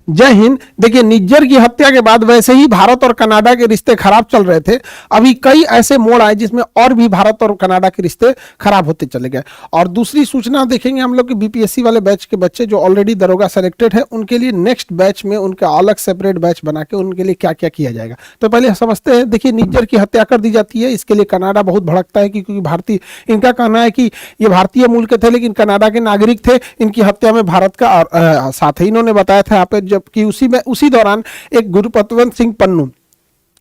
जय हिंद। देखिए, निज्जर की हत्या के बाद वैसे ही भारत और कनाडा के रिश्ते खराब चल रहे थे। अभी कई ऐसे मोड़ आए जिसमें और भी भारत और कनाडा के रिश्ते खराब होते चले गए। और दूसरी सूचना देखेंगे हम लोग कि बीपीएससी वाले बैच के बच्चे जो ऑलरेडी दरोगा सेलेक्टेड है, उनके लिए नेक्स्ट बैच में उनका अलग सेपरेट बैच बना के उनके लिए क्या क्या किया जाएगा। तो पहले समझते हैं। देखिए, निज्जर की हत्या कर दी जाती है, इसके लिए कनाडा बहुत भड़कता है क्योंकि भारतीय, इनका कहना है कि ये भारतीय मूल के थे लेकिन कनाडा के नागरिक थे। इनकी हत्या में भारत का साथ है। इन्होंने बताया था यहाँ पे, जबकि उसी दौरान एक गुरुपतवंत सिंह पन्नू,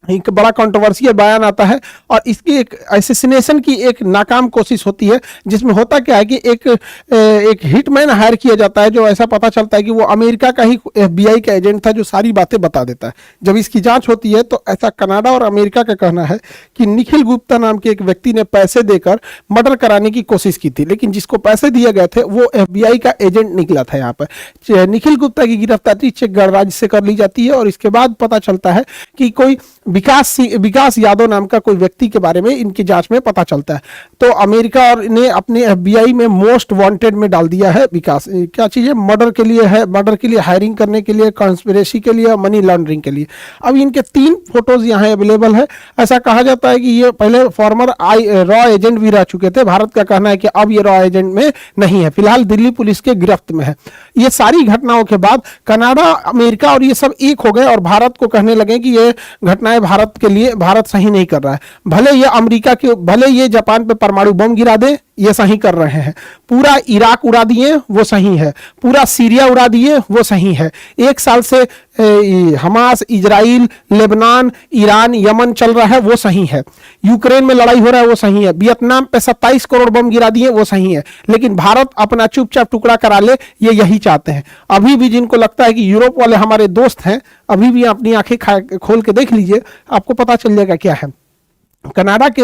एक बड़ा कंट्रोवर्शियल बयान आता है और इसकी एक असैसिनेशन की एक नाकाम कोशिश होती है, जिसमें होता क्या है कि एक हिटमैन हायर किया जाता है, जो ऐसा पता चलता है कि वो अमेरिका का ही एफबीआई का एजेंट था जो सारी बातें बता देता है। जब इसकी जांच होती है तो ऐसा कनाडा और अमेरिका का कहना है कि निखिल गुप्ता नाम के एक व्यक्ति ने पैसे देकर मर्डर कराने की कोशिश की थी, लेकिन जिसको पैसे दिए गए थे वो एफबीआई का एजेंट निकला था। यहाँ पर निखिल गुप्ता की गिरफ्तारी चेक गणराज्य से कर ली जाती है और इसके बाद पता चलता है कि कोई विकास यादव नाम का कोई व्यक्ति के बारे में इनकी जांच में पता चलता है। तो अमेरिका और ने अपने एफबीआई में मोस्ट वांटेड में डाल दिया है विकास। क्या चीज है? मर्डर के लिए है, मर्डर के लिए हायरिंग करने के लिए, कॉन्स्पिरेसी के लिए, मनी लॉन्ड्रिंग के लिए। अब इनके 3 फोटोज यहाँ अवेलेबल है। ऐसा कहा जाता है कि ये पहले फॉर्मर रॉ एजेंट भी रह चुके थे। भारत का कहना है कि अब ये रॉ एजेंट में नहीं है, फिलहाल दिल्ली पुलिस के गिरफ्त में है। ये सारी घटनाओं के बाद कनाडा, अमेरिका और ये सब एक हो गए और भारत को कहने लगे कि ये घटनाएं भारत के लिए, भारत सही नहीं कर रहा है। भले ये जापान पे परमाणु बम गिरा दे, ये सही कर रहे हैं। पूरा इराक उड़ा दिए, वो सही है। पूरा सीरिया उड़ा दिए, वो सही है। 1 साल से Hamas, Israel, Lebanon, Iran, Yemen चल रहा है, वो सही है। यूक्रेन में लड़ाई हो रहा है, वो सही है। वियतनाम पे 27 करोड़ बम गिरा दिए, वो सही है। लेकिन भारत अपना चुपचाप टुकड़ा करा ले, ये यही चाहते हैं। अभी भी जिनको लगता है कि यूरोप वाले हमारे दोस्त हैं, अभी भी अपनी आंखें खोल के देख लीजिए, आपको पता चल जाएगा क्या है। कनाडा के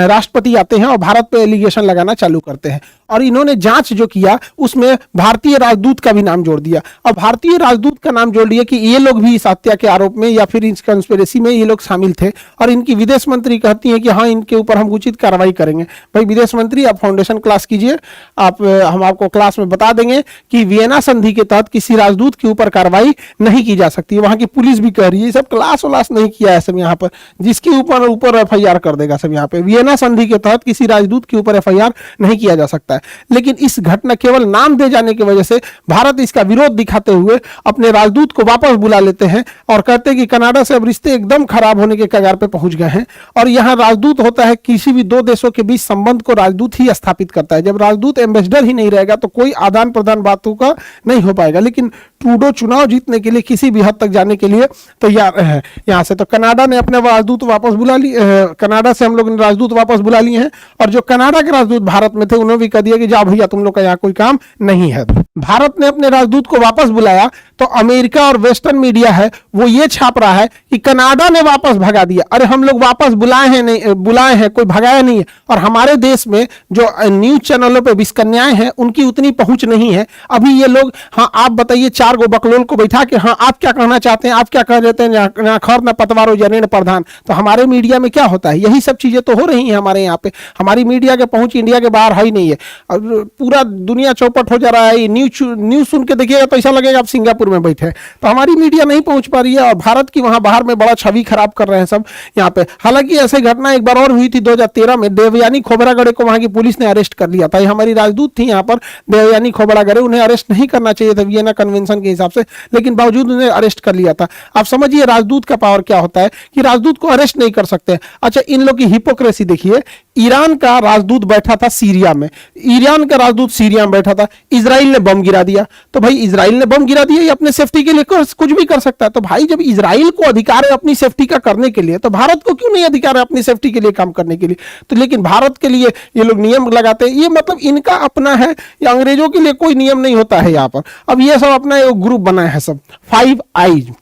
राष्ट्रपति आते हैं और भारत पे एलिगेशन लगाना चालू करते हैं और इन्होंने जांच जो किया उसमें भारतीय राजदूत का भी नाम जोड़ दिया। और भारतीय राजदूत का नाम जोड़ दिया कि ये लोग भी इस हत्या के आरोप में या फिर इस कंस्पिरेसी में ये लोग शामिल थे। और इनकी विदेश मंत्री कहती हैं कि हाँ, इनके ऊपर हम उचित कार्रवाई करेंगे। भाई विदेश मंत्री, आप फाउंडेशन क्लास कीजिए, हम आपको क्लास में बता देंगे कि वियना संधि के तहत किसी राजदूत के ऊपर कार्रवाई नहीं की जा सकती। वहां की पुलिस भी कह रही है, सब क्लास वलास नहीं किया है सब यहाँ पर, जिसके ऊपर एफआईआर कर देगा सब। यहाँ पे वियना संधि के तहत किसी राजदूत के ऊपर एफआईआर नहीं किया जा सकता है। लेकिन इस घटना, केवल नाम दे जाने की वजह से भारत इसका विरोध दिखाते हुए अपने राजदूत को वापस बुला लेते हैं और कहते हैं कि कनाडा से अब रिश्ते एकदम खराब होने के कगार पे पहुंच गए हैं। और यहाँ राजदूत होता है, किसी भी 2 देशों के बीच संबंध को राजदूत ही स्थापित करता है। जब राजदूत एम्बेसडर ही नहीं रहेगा तो कोई आदान प्रदान बातों का नहीं हो पाएगा। लेकिन ट्रूडो चुनाव जीतने के लिए किसी भी हद तक जाने के लिए तैयार है यहाँ से। तो कनाडा ने अपने राजदूत वापस बुला लिए, कनाडा से हम लोग ने राजदूत वापस बुला लिए हैं। और जो कनाडा के राजदूत भारत में थे, उन्होंने भी कह दिया कि जाओ भैया, तुम लोग का यहाँ कोई काम नहीं है। भारत ने अपने राजदूत को वापस बुलाया तो अमेरिका और वेस्टर्न मीडिया है वो ये छाप रहा है कि कनाडा ने वापस भगा दिया। अरे हम लोग वापस बुलाए हैं, कोई भगाया नहीं है। और हमारे देश में जो न्यूज चैनलों पे विस्कन्याएं हैं, उनकी उतनी पहुंच नहीं है। अभी ये लोग, हाँ आप बताइए, 4 गो बकलोल को बैठा के, हाँ आप क्या कहना चाहते हैं, आप क्या कह देते हैं, ना खर ना पतवारो जनेन प्रधान। तो हमारे मीडिया में क्या होता है, यही सब चीजें तो हो रही हैं हमारे यहाँ पे। हमारी मीडिया के पहुंच इंडिया के बाहर है ही नहीं है। पूरा दुनिया चौपट हो जा रहा है। न्यूज सुन के देखिएगा तो ऐसा लगेगा आप सिंगापुर में बैठे। तो हमारी मीडिया नहीं पहुंच पा रही है और भारत की वहां बाहर में बड़ा छवि खराब कर रहे हैं सब यहाँ पे। हालांकि ऐसे घटना एक बार और हुई थी 2013 में। देवयानी खोबरागड़े को वहां की पुलिस ने अरेस्ट कर लिया था। हमारी राजदूत थी यहाँ पर देवयानी खोबरागड़े, उन्हें अरेस्ट नहीं करना चाहिए था वियना कन्वेंशन के हिसाब से, लेकिन बावजूद उन्हें अरेस्ट कर लिया था। आप समझिए राजदूत का पावर क्या होता है कि राजदूत को अरेस्ट नहीं कर सकते। अच्छा, इन लोग की हिपोक्रेसी देखिए। ईरान का राजदूत बैठा था सीरिया में, ईरान का राजदूत सीरिया में बैठा था, इजराइल ने बम गिरा दिया। तो भाई इजराइल ने बम गिरा दिया, ये अपने सेफ्टी के लिए कुछ भी कर सकता है। तो भाई जब इजराइल को अधिकार है अपनी सेफ्टी का करने के लिए, तो भारत को क्यों नहीं अधिकार है अपनी सेफ्टी के लिए काम करने के लिए? तो लेकिन भारत के लिए ये लोग नियम लगाते हैं। ये मतलब इनका अपना है, या अंग्रेजों के लिए कोई नियम नहीं होता है यहाँ पर। अब ये सब अपना एक ग्रुप बनाए हैं सब, 5 आईज,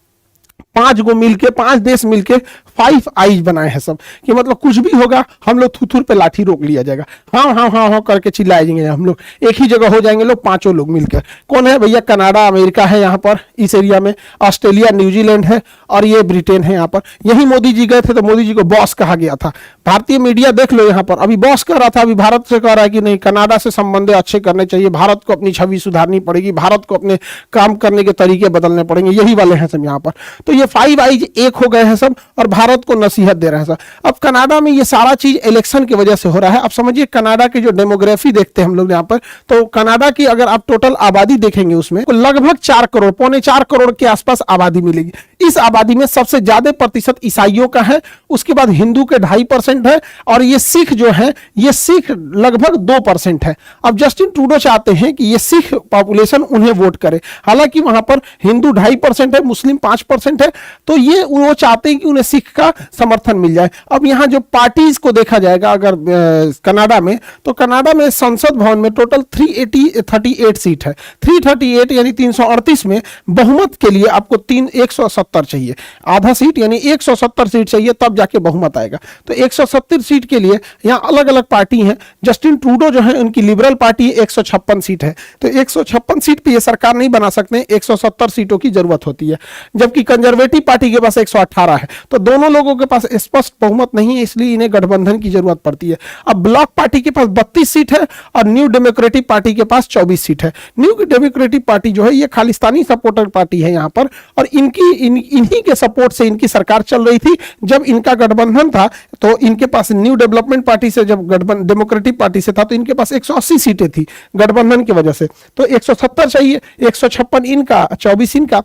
5 देश मिलके फाइव आईज बनाए हैं सब, कि मतलब कुछ भी होगा हम लोग थुथुर पे लाठी रोक लिया जाएगा, हाँ हाँ हाँ हाँ करके चिल्लाएंगे, हम लोग एक ही जगह हो जाएंगे लोग, पांचों लोग मिलकर। कौन है भैया? कनाडा, अमेरिका है यहाँ पर इस एरिया में, ऑस्ट्रेलिया, न्यूजीलैंड है और ये ब्रिटेन है यहाँ पर। यही मोदी जी गए थे तो मोदी जी को बॉस कहा गया था। भारतीय मीडिया देख लो यहाँ पर, अभी बॉस कह रहा था, अभी भारत से कह रहा है कि नहीं, कनाडा से संबंध अच्छे करने चाहिए, भारत को अपनी छवि सुधारनी पड़ेगी, भारत को अपने काम करने के तरीके बदलने पड़ेंगे, यही वाले हैं सब यहाँ पर। तो ये फाइव आईज एक हो गए हैं सब और भारत को नसीहत दे रहे हैं सब। अब कनाडा में ये सारा चीज इलेक्शन की वजह से हो रहा है। अब समझिए कनाडा की जो डेमोग्राफी देखते हैं हम लोग यहाँ पर, तो कनाडा की अगर आप टोटल आबादी देखेंगे उसमें तो लगभग 4 करोड़, पौने 4 करोड़ के आसपास आबादी मिलेगी। इस आबादी में सबसे ज्यादा प्रतिशत ईसाइयों का है, उसके बाद हिंदू के 2.5% है और ये सिख जो है, ये सिख लगभग 2% है। अब जस्टिन ट्रूडो चाहते हैं कि ये सिख पॉपुलेशन उन्हें वोट करे, हालांकि वहां पर हिंदू 2.5% है, मुस्लिम 5% है, तो ये वो चाहते हैं कि उन्हें सिख का समर्थन मिल जाए। अब यहाँ जो पार्टीज को देखा जाएगा अगर कनाडा में, तो कनाडा में संसद भवन में टोटल 338 सीट है। 338 यानी 338 में बहुमत के लिए आपको 170 चाहिए, आधा सीट यानी 170 सीट चाहिए, तब जाके बहुमत आएगा। तो 170 सीट के लिए यहाँ अलग अलग पार्टी हैं। जस्टिन ट्रूडो जो है उनकी लिबरल पार्टी 156 सीट है, तो 156 सीट पे ये सरकार नहीं बना सकते, 170 सीटों की जरूरत होती है। जबकि कंजर्वेटिव पार्टी के पास 118 है, तो दोनों लोगों के पास स्पष्ट बहुमत नहीं है, इसलिए इन्हें गठबंधन की जरूरत पड़ती है। अब ब्लॉक पार्टी के पास 32 सीट है और न्यू डेमोक्रेटिक पार्टी के पास 24 सीट है। न्यू डेमोक्रेटिक पार्टी जो है ये खालिस्तानी सपोर्टर पार्टी है यहाँ पर, और इन्हीं के सपोर्ट से इनकी सरकार चल रही थी। जब इनका गठबंधन था तो इनके पास न्यू डेवलपमेंट पार्टी से, जब गठबंधन डेमोक्रेटिक पार्टी से था तो इनके पास 180 सीटें थी गठबंधन की वजह से, तो 170 चाहिए, 156 इनका, 24 इनका,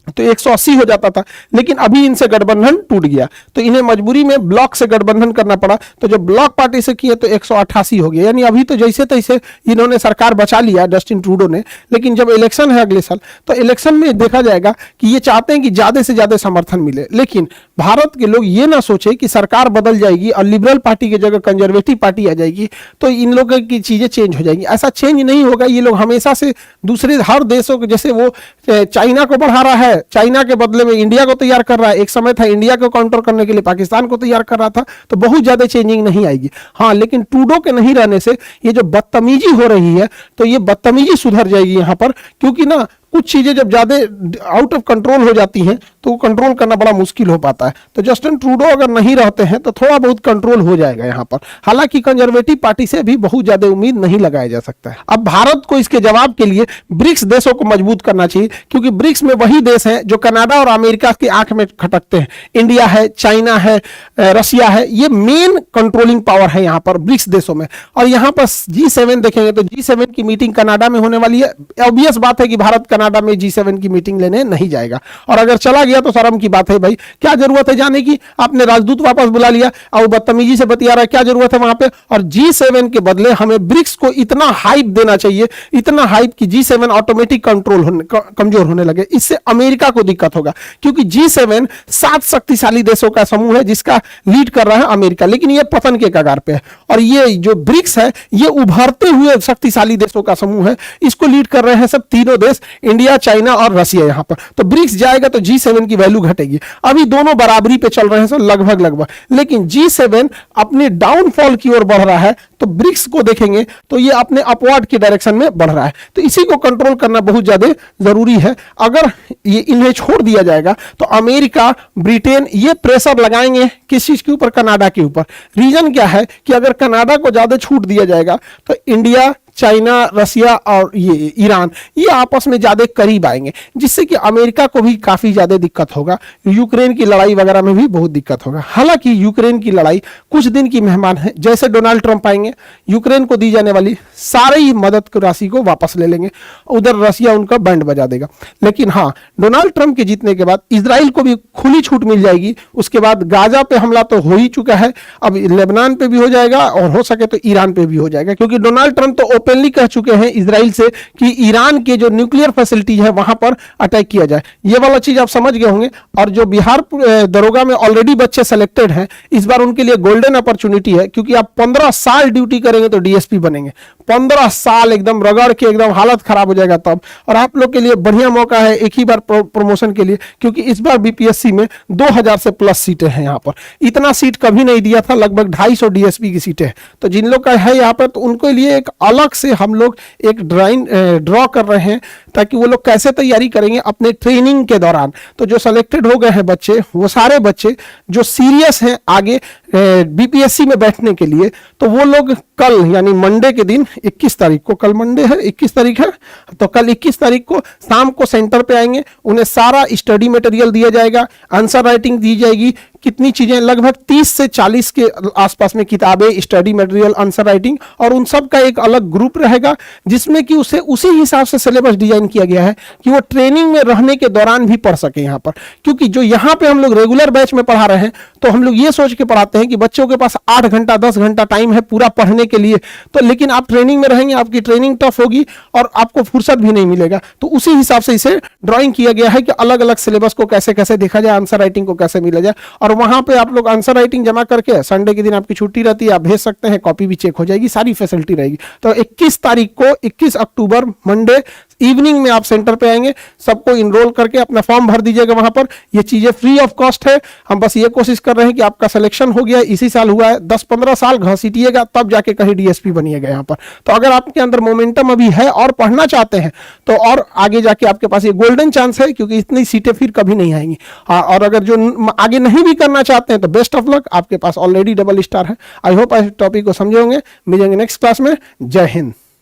तो 180 हो जाता था। लेकिन अभी इनसे गठबंधन टूट गया तो इन्हें मजबूरी में ब्लॉक से गठबंधन करना पड़ा, तो जब ब्लॉक पार्टी से किए तो 188 हो गया। यानी अभी तो जैसे तैसे इन्होंने सरकार बचा लिया जस्टिन ट्रूडो ने, लेकिन जब इलेक्शन है अगले साल तो इलेक्शन में देखा जाएगा कि ये चाहते हैं कि ज्यादा से ज्यादा समर्थन मिले। लेकिन भारत के लोग ये ना सोचे कि सरकार बदल जाएगी और लिबरल पार्टी की जगह कंजर्वेटिव पार्टी आ जाएगी तो इन लोगों की चीजें चेंज हो जाएंगी। ऐसा चेंज नहीं होगा। ये लोग हमेशा से दूसरे हर देशों को, जैसे वो चाइना को बढ़ा रहा है, चाइना के बदले में इंडिया को तैयार कर रहा है, एक समय था इंडिया को काउंटर करने के लिए पाकिस्तान को तैयार कर रहा था, तो बहुत ज्यादा चेंजिंग नहीं आएगी। हाँ, लेकिन ट्रूडो के नहीं रहने से ये जो बदतमीजी हो रही है तो ये बदतमीजी सुधर जाएगी यहाँ पर, क्योंकि ना कुछ चीजें जब ज्यादा आउट ऑफ कंट्रोल हो जाती हैं तो कंट्रोल करना बड़ा मुश्किल हो पाता है। तो जस्टिन ट्रूडो अगर नहीं रहते हैं तो थोड़ा बहुत कंट्रोल हो जाएगा यहाँ पर। हालांकि कंजर्वेटिव पार्टी से भी बहुत ज्यादा उम्मीद नहीं लगाया जा सकता है। अब भारत को इसके जवाब के लिए ब्रिक्स देशों को मजबूत करना चाहिए, क्योंकि ब्रिक्स में वही देश हैं जो कनाडा और अमेरिका की आंख में खटकते हैं। इंडिया है, चाइना है, रशिया है, ये मेन कंट्रोलिंग पावर है यहाँ पर ब्रिक्स देशों में। और यहाँ पर G7 देखेंगे तो G7 की मीटिंग कनाडा में होने वाली है। ऑब्वियस बात है कि भारत कनाडा में G7 की मीटिंग लेने नहीं जाएगा, और अगर चला गया तो शर्म की बात है भाई, क्या जरूरत है जाने की। आपने राजदूत वापस बुला लिया और बदतमीजी से बतिया रहा है, क्या जरूरत है वहां पे। और G7 के बदले हमें ब्रिक्स को इतना हाइप देना चाहिए, इतना हाइप कि G7 ऑटोमेटिक कमजोर होने लगे। इससे अमेरिका को दिक्कत होगा, क्योंकि G7 7 शक्तिशाली देशों का समूह है जिसका लीड कर रहा है अमेरिका, लेकिन ये पतन के कगार पे है। और ये जो ब्रिक्स है ये उभरते हुए शक्तिशाली देशों का समूह है, इसको लीड कर रहे हैं सब तीनों देश, इंडिया, चाइना और रशिया यहाँ पर। तो ब्रिक्स जाएगा तो G7 की वैल्यू घटेगी। अभी दोनों बराबरी पे चल रहे हैं सर, लगभग, लेकिन G7 अपने डाउनफॉल की ओर बढ़ रहा है, तो ब्रिक्स को देखेंगे तो ये अपने अपवर्ड की डायरेक्शन में बढ़ रहा है। तो इसी को कंट्रोल करना बहुत ज्यादा जरूरी है। अगर ये इन्हें छोड़ दिया जाएगा तो अमेरिका, ब्रिटेन ये प्रेशर लगाएंगे किस चीज के ऊपर, कनाडा के ऊपर। रीजन क्या है कि अगर कनाडा को ज्यादा छूट दिया जाएगा तो इंडिया, चाइना, रशिया और ये ईरान ये आपस में ज्यादा करीब आएंगे, जिससे कि अमेरिका को भी काफी ज्यादा दिक्कत होगा। यूक्रेन की लड़ाई वगैरह में भी बहुत दिक्कत होगा। हालांकि यूक्रेन की लड़ाई कुछ दिन की मेहमान है, जैसे डोनाल्ड ट्रंप आएंगे यूक्रेन को दी जाने वाली सारी मदद की राशि को वापस ले लेंगे, उधर रशिया उनका बैंड बजा देगा। लेकिन हाँ, डोनाल्ड ट्रंप के जीतने के बाद इजराइल को भी खुली छूट मिल जाएगी। उसके बाद गाजा पे हमला तो हो ही चुका है, अब लेबनान पे भी हो जाएगा और हो सके तो ईरान पे भी हो जाएगा, क्योंकि डोनाल्ड ट्रंप तो ओपनली कह चुके हैं इजराइल से कि ईरान के जो न्यूक्लियर फैसिलिटीज है वहां पर अटैक किया जाए। ये वाला चीज आप समझ गए होंगे। और जो बिहार दरोगा में ऑलरेडी बच्चे सेलेक्टेड हैं, इस बार उनके लिए गोल्डन अपॉर्चुनिटी है, क्योंकि आप 15 साल ड्यूटी करेंगे तो डीएसपी बनेंगे। 15 साल एकदम रगड़ के एकदम हालत खराब हो जाएगा तब। और आप लोग के लिए बढ़िया मौका है एक ही बार प्रमोशन के लिए, क्योंकि इस बार बीपीएससी में 2000 से प्लस सीटें हैं। यहाँ पर इतना सीट कभी नहीं दिया था, लगभग 250 डीएसपी की सीटें हैं। तो जिन लोग का है यहाँ पर, तो उनके लिए एक अलग से हम लोग एक ड्रॉ कर रहे हैं, ताकि वो लोग कैसे तैयारी करेंगे अपने ट्रेनिंग के दौरान। तो जो सेलेक्टेड हो गए हैं बच्चे, वो सारे बच्चे जो सीरियस हैं आगे बीपीएससी में बैठने के लिए, तो वो लोग कल यानी मंडे के दिन 21 तारीख को, कल मंडे है 21 तारीख है, तो कल 21 तारीख को शाम को सेंटर पे आएंगे। उन्हें सारा स्टडी मटेरियल दिया जाएगा, आंसर राइटिंग दी जाएगी, कितनी चीजें, लगभग 30 से 40 के आसपास में किताबें, स्टडी मटेरियल, आंसर राइटिंग, और उन सब का एक अलग ग्रुप रहेगा जिसमें कि उसे उसी हिसाब से सिलेबस डिजाइन किया गया है कि वो ट्रेनिंग में रहने के दौरान भी पढ़ सके यहाँ पर। क्योंकि जो यहाँ पे हम लोग रेगुलर बैच में पढ़ा रहे हैं, तो हम लोग ये सोच के पढ़ाते हैं कि बच्चों के पास 8 घंटा 10 घंटा टाइम है पूरा पढ़ने के लिए, तो लेकिन आप ट्रेनिंग में रहेंगे, आपकी ट्रेनिंग टफ होगी और आपको फुर्सत भी नहीं मिलेगा। तो उसी हिसाब से इसे ड्राइंग किया गया है कि अलग अलग सिलेबस को कैसे कैसे देखा जाए, आंसर राइटिंग को कैसे मिला जाए। और वहां पे आप लोग आंसर राइटिंग जमा करके संडे के दिन आपकी छुट्टी रहती है, आप भेज सकते हैं, कॉपी भी चेक हो जाएगी, सारी फैसिलिटी रहेगी। तो 21 तारीख को, 21 अक्टूबर मंडे इवनिंग में आप सेंटर पे आएंगे, सबको इनरोल करके अपना फॉर्म भर दीजिएगा। वहां पर ये चीजें फ्री ऑफ कॉस्ट है। हम बस ये कोशिश कर रहे हैं कि आपका सिलेक्शन हो गया, इसी साल हुआ है, 10-15 साल घसीटिएगा तब जाके कहीं डीएसपी बनिएगा यहाँ पर। तो अगर आपके अंदर मोमेंटम अभी है और पढ़ना चाहते हैं, तो और आगे जाके आपके पास ये गोल्डन चांस है, क्योंकि इतनी सीटें फिर कभी नहीं आएंगी। और अगर जो आगे नहीं भी करना चाहते हैं तो बेस्ट ऑफ लक, आपके पास ऑलरेडी डबल स्टार है। आई होप इस टॉपिक को समझे होंगे। मिलेंगे नेक्स्ट क्लास में। जय हिंद।